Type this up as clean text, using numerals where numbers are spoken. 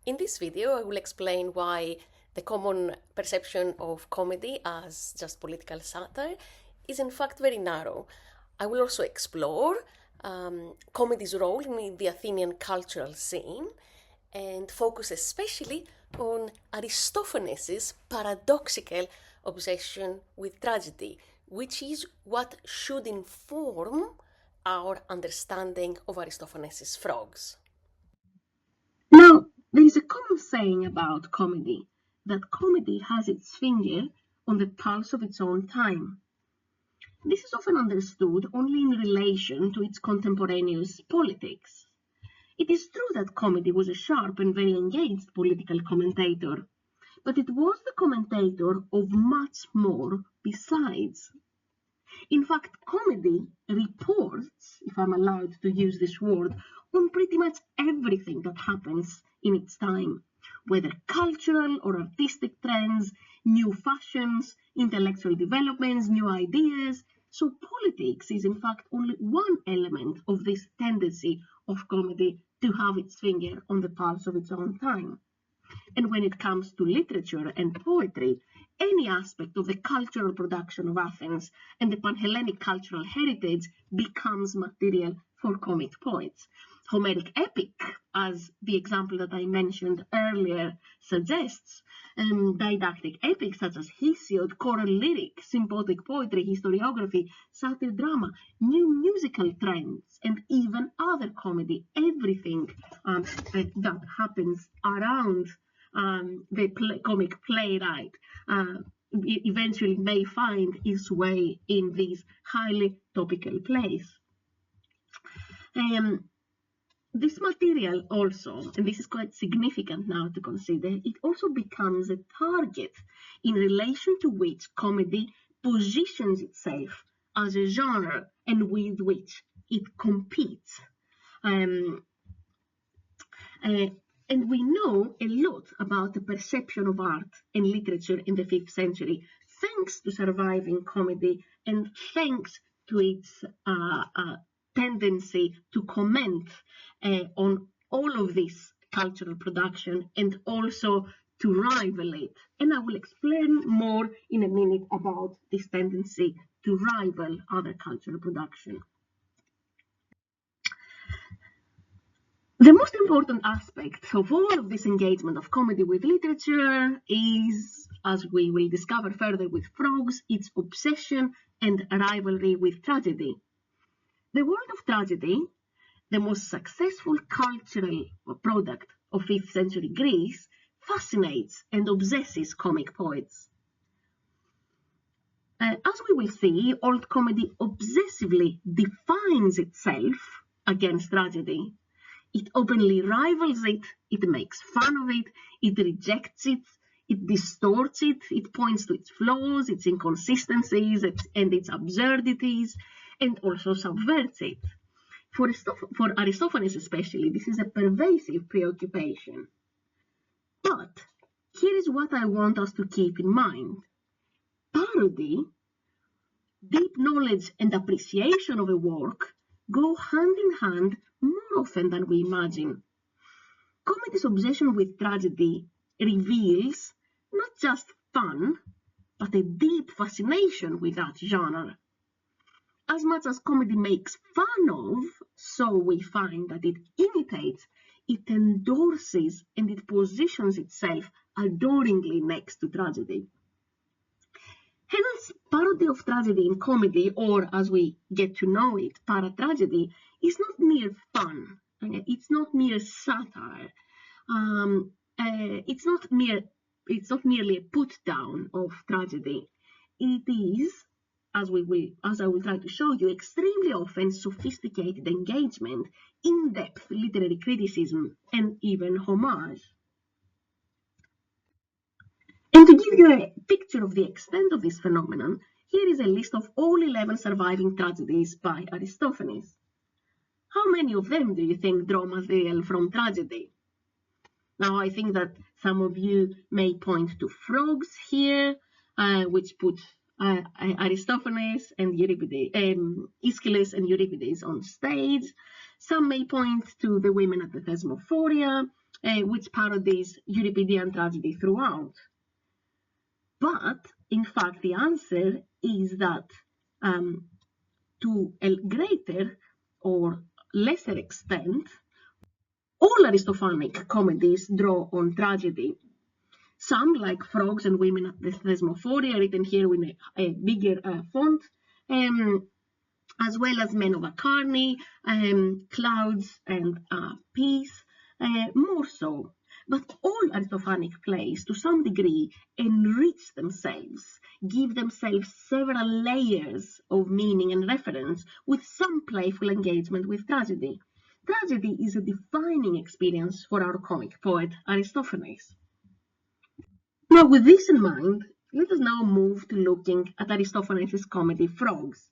In this video, I will explain why the common perception of comedy as just political satire is in fact very narrow. I will also explore comedy's role in the Athenian cultural scene and focus especially on Aristophanes' paradoxical obsession with tragedy, which is what should inform our understanding of Aristophanes' frogs. Now, there is a common saying about comedy, that comedy has its finger on the pulse of its own time. This is often understood only in relation to its contemporaneous politics. It is true that comedy was a sharp and very engaged political commentator, but it was the commentator of much more besides. In fact, comedy reports, if I'm allowed to use this word, on pretty much everything that happens in its time, whether cultural or artistic trends, new fashions, intellectual developments, new ideas. So politics is in fact only one element of this tendency of comedy to have its finger on the pulse of its own time. And when it comes to literature and poetry, any aspect of the cultural production of Athens and the Panhellenic cultural heritage becomes material for comic poets. Homeric epic, as the example that I mentioned earlier suggests, didactic epics such as Hesiod, choral lyric, symposic poetry, historiography, satire drama, new musical trends, and even other comedy, everything that happens around the comic playwright eventually may find its way in these highly topical plays. This material also, and this is quite significant now to consider, it also becomes a target in relation to which comedy positions itself as a genre and with which it competes. And we know a lot about the perception of art and literature in the 5th century, thanks to surviving comedy and thanks to its tendency to comment on all of this cultural production and also to rival it. And I will explain more in a minute about this tendency to rival other cultural production. The most important aspect of all of this engagement of comedy with literature is, as we will discover further with frogs, its obsession and rivalry with tragedy. The world of tragedy, the most successful cultural product of 5th century Greece, fascinates and obsesses comic poets. As we will see, old comedy obsessively defines itself against tragedy. It openly rivals it, it makes fun of it, it rejects it, it distorts it, it points to its flaws, its inconsistencies, and its absurdities, and also subverts it. For Aristophanes especially, this is a pervasive preoccupation. But here is what I want us to keep in mind. Parody, deep knowledge and appreciation of a work go hand in hand more often than we imagine. Comedy's obsession with tragedy reveals not just fun, but a deep fascination with that genre. As much as comedy makes fun of, so we find that it imitates, it endorses, and it positions itself adoringly next to tragedy. Hence, parody of tragedy in comedy, or as we get to know it, paratragedy, is not mere fun. It's not mere satire. It's not merely a put down of tragedy. It is, as I will try to show you, extremely often sophisticated engagement, in-depth literary criticism, and even homage. And to give you a picture of the extent of this phenomenon, here is a list of all 11 surviving tragedies by Aristophanes. How many of them do you think draw material from tragedy? Now, I think that some of you may point to frogs here, which put Aristophanes and Euripides, Aeschylus and Euripides on stage. Some may point to the women at the Thesmophoria, which parodies Euripidean tragedy throughout. But, in fact, the answer is that to a greater or lesser extent, all Aristophanic comedies draw on tragedy. Some, like Frogs and Women at the Thesmophoria, written here with a bigger font, as well as Men of Acharni, Clouds and Peace, more so. But all Aristophanic plays, to some degree, enrich themselves, give themselves several layers of meaning and reference, with some playful engagement with tragedy. Tragedy is a defining experience for our comic poet Aristophanes. Now, with this in mind, let us now move to looking at Aristophanes' comedy Frogs.